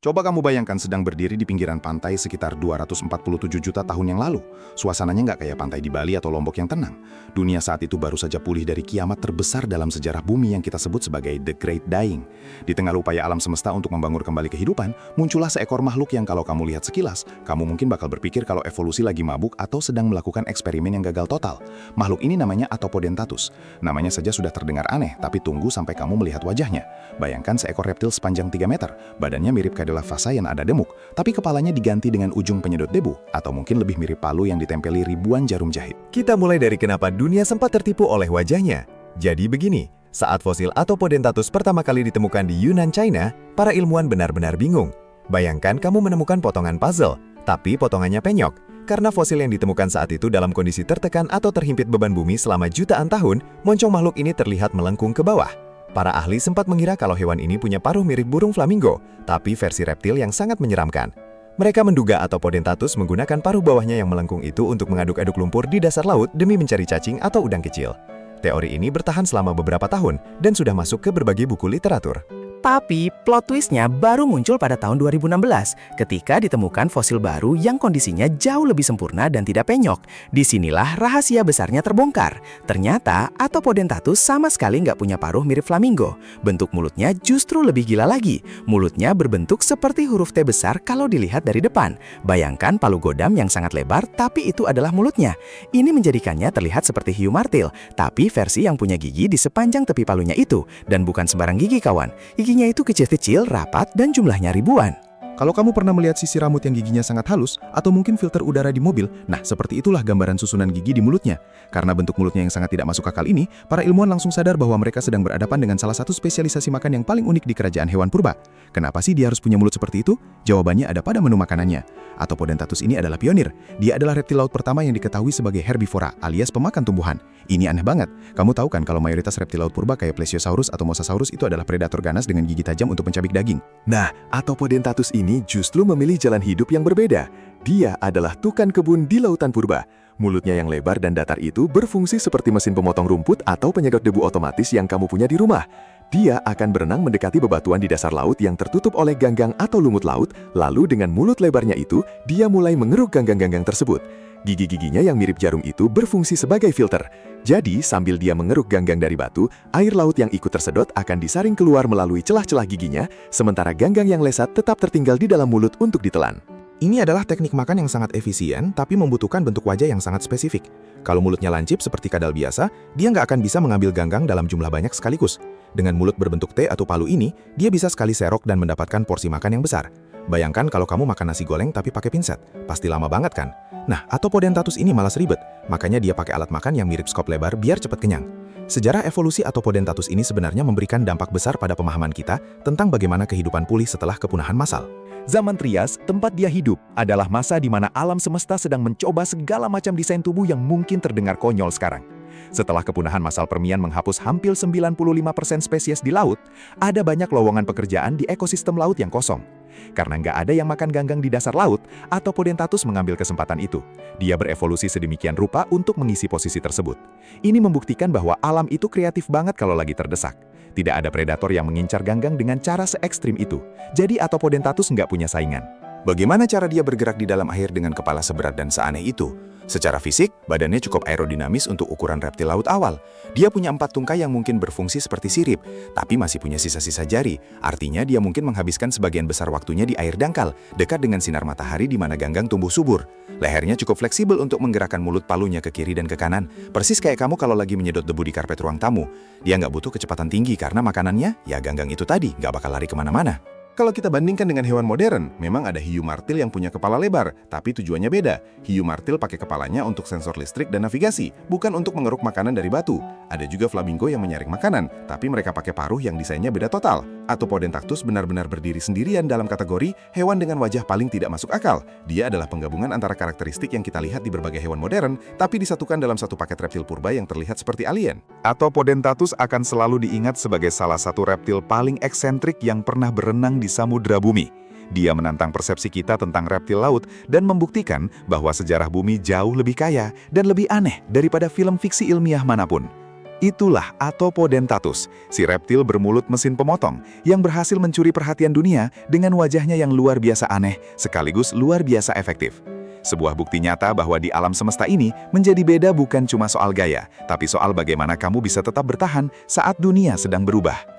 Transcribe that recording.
Coba kamu bayangkan sedang berdiri di pinggiran pantai sekitar 247 juta tahun yang lalu. Suasananya nggak kayak pantai di Bali atau Lombok yang tenang. Dunia saat itu baru saja pulih dari kiamat terbesar dalam sejarah bumi yang kita sebut sebagai The Great Dying. Di tengah upaya alam semesta untuk membangun kembali kehidupan, muncullah seekor makhluk yang kalau kamu lihat sekilas, kamu mungkin bakal berpikir kalau evolusi lagi mabuk atau sedang melakukan eksperimen yang gagal total. Makhluk ini namanya Atopodentatus. Namanya saja sudah terdengar aneh, tapi tunggu sampai kamu melihat wajahnya. Bayangkan seekor reptil sepanjang 3 meter, badannya mirip Fasa yang ada demuk, tapi kepalanya diganti dengan ujung penyedot debu, atau mungkin lebih mirip palu yang ditempeli ribuan jarum jahit. Kita mulai dari kenapa dunia sempat tertipu oleh wajahnya. Jadi begini, saat fosil Atopodentatus pertama kali ditemukan di Yunnan, China, para ilmuwan benar-benar bingung. Bayangkan kamu menemukan potongan puzzle, tapi potongannya penyok. Karena fosil yang ditemukan saat itu dalam kondisi tertekan atau terhimpit beban bumi selama jutaan tahun, moncong makhluk ini terlihat melengkung ke bawah. Para ahli sempat mengira kalau hewan ini punya paruh mirip burung flamingo, tapi versi reptil yang sangat menyeramkan. Mereka menduga Atopodentatus menggunakan paruh bawahnya yang melengkung itu untuk mengaduk-aduk lumpur di dasar laut demi mencari cacing atau udang kecil. Teori ini bertahan selama beberapa tahun dan sudah masuk ke berbagai buku literatur. Tapi plot twistnya baru muncul pada tahun 2016 ketika ditemukan fosil baru yang kondisinya jauh lebih sempurna dan tidak penyok. Disinilah rahasia besarnya terbongkar. Ternyata Atopodentatus sama sekali nggak punya paruh mirip flamingo. Bentuk mulutnya justru lebih gila lagi. Mulutnya berbentuk seperti huruf T besar kalau dilihat dari depan. Bayangkan palu godam yang sangat lebar tapi itu adalah mulutnya. Ini menjadikannya terlihat seperti hiu martil, tapi versi yang punya gigi di sepanjang tepi palunya itu. Dan bukan sembarang gigi kawan. Giginya itu kecil-kecil, rapat, dan jumlahnya ribuan. Kalau kamu pernah melihat sisi rambut yang giginya sangat halus, atau mungkin filter udara di mobil, nah seperti itulah gambaran susunan gigi di mulutnya. Karena bentuk mulutnya yang sangat tidak masuk akal ini, para ilmuwan langsung sadar bahwa mereka sedang berhadapan dengan salah satu spesialisasi makan yang paling unik di kerajaan hewan purba. Kenapa sih dia harus punya mulut seperti itu? Jawabannya ada pada menu makanannya. Atopodentatus ini adalah pionir. Dia adalah reptil laut pertama yang diketahui sebagai herbivora, alias pemakan tumbuhan. Ini aneh banget. Kamu tahu kan kalau mayoritas reptil laut purba kayak Plesiosaurus atau Mosasaurus itu adalah predator ganas dengan gigi tajam untuk mencabik daging. Nah, Atopodentatus ini justru memilih jalan hidup yang berbeda. Dia adalah tukan kebun di lautan purba. Mulutnya yang lebar dan datar itu berfungsi seperti mesin pemotong rumput atau penyedot debu otomatis yang kamu punya di rumah. Dia akan berenang mendekati bebatuan di dasar laut yang tertutup oleh ganggang atau lumut laut, lalu dengan mulut lebarnya itu, dia mulai mengeruk ganggang-ganggang tersebut. Gigi-giginya yang mirip jarum itu berfungsi sebagai filter. Jadi, sambil dia mengeruk ganggang dari batu, air laut yang ikut tersedot akan disaring keluar melalui celah-celah giginya, sementara ganggang yang lesat tetap tertinggal di dalam mulut untuk ditelan. Ini adalah teknik makan yang sangat efisien, tapi membutuhkan bentuk wajah yang sangat spesifik. Kalau mulutnya lancip seperti kadal biasa, dia nggak akan bisa mengambil ganggang dalam jumlah banyak sekaligus. Dengan mulut berbentuk T atau palu ini, dia bisa sekali serok dan mendapatkan porsi makan yang besar. Bayangkan kalau kamu makan nasi goreng tapi pakai pinset, pasti lama banget kan? Nah, Atopodentatus ini malas ribet, makanya dia pakai alat makan yang mirip skop lebar biar cepat kenyang. Sejarah evolusi Atopodentatus ini sebenarnya memberikan dampak besar pada pemahaman kita tentang bagaimana kehidupan pulih setelah kepunahan massal. Zaman Trias, tempat dia hidup, adalah masa di mana alam semesta sedang mencoba segala macam desain tubuh yang mungkin terdengar konyol sekarang. Setelah kepunahan massal Permian menghapus hampir 95% spesies di laut, ada banyak lowongan pekerjaan di ekosistem laut yang kosong. Karena nggak ada yang makan ganggang di dasar laut, Atopodentatus mengambil kesempatan itu. Dia berevolusi sedemikian rupa untuk mengisi posisi tersebut. Ini membuktikan bahwa alam itu kreatif banget kalau lagi terdesak. Tidak ada predator yang mengincar ganggang dengan cara se-ekstrim itu. Jadi Atopodentatus nggak punya saingan. Bagaimana cara dia bergerak di dalam air dengan kepala seberat dan seaneh itu? Secara fisik, badannya cukup aerodinamis untuk ukuran reptil laut awal. Dia punya 4 tungkai yang mungkin berfungsi seperti sirip, tapi masih punya sisa-sisa jari. Artinya dia mungkin menghabiskan sebagian besar waktunya di air dangkal, dekat dengan sinar matahari di mana ganggang tumbuh subur. Lehernya cukup fleksibel untuk menggerakkan mulut palunya ke kiri dan ke kanan, persis kayak kamu kalau lagi menyedot debu di karpet ruang tamu. Dia nggak butuh kecepatan tinggi karena makanannya, ya ganggang itu tadi, nggak bakal lari kemana-mana. Kalau kita bandingkan dengan hewan modern, memang ada hiu martil yang punya kepala lebar, tapi tujuannya beda. Hiu martil pakai kepalanya untuk sensor listrik dan navigasi, bukan untuk mengeruk makanan dari batu. Ada juga flamingo yang menyaring makanan, tapi mereka pakai paruh yang desainnya beda total. Atopodentatus benar-benar berdiri sendirian dalam kategori hewan dengan wajah paling tidak masuk akal. Dia adalah penggabungan antara karakteristik yang kita lihat di berbagai hewan modern, tapi disatukan dalam satu paket reptil purba yang terlihat seperti alien. Atopodentatus akan selalu diingat sebagai salah satu reptil paling eksentrik yang pernah berenang di samudra bumi. Dia menantang persepsi kita tentang reptil laut dan membuktikan bahwa sejarah bumi jauh lebih kaya dan lebih aneh daripada film fiksi ilmiah manapun. Itulah Atopodentatus, si reptil bermulut mesin pemotong yang berhasil mencuri perhatian dunia dengan wajahnya yang luar biasa aneh sekaligus luar biasa efektif. Sebuah bukti nyata bahwa di alam semesta ini menjadi beda bukan cuma soal gaya, tapi soal bagaimana kamu bisa tetap bertahan saat dunia sedang berubah.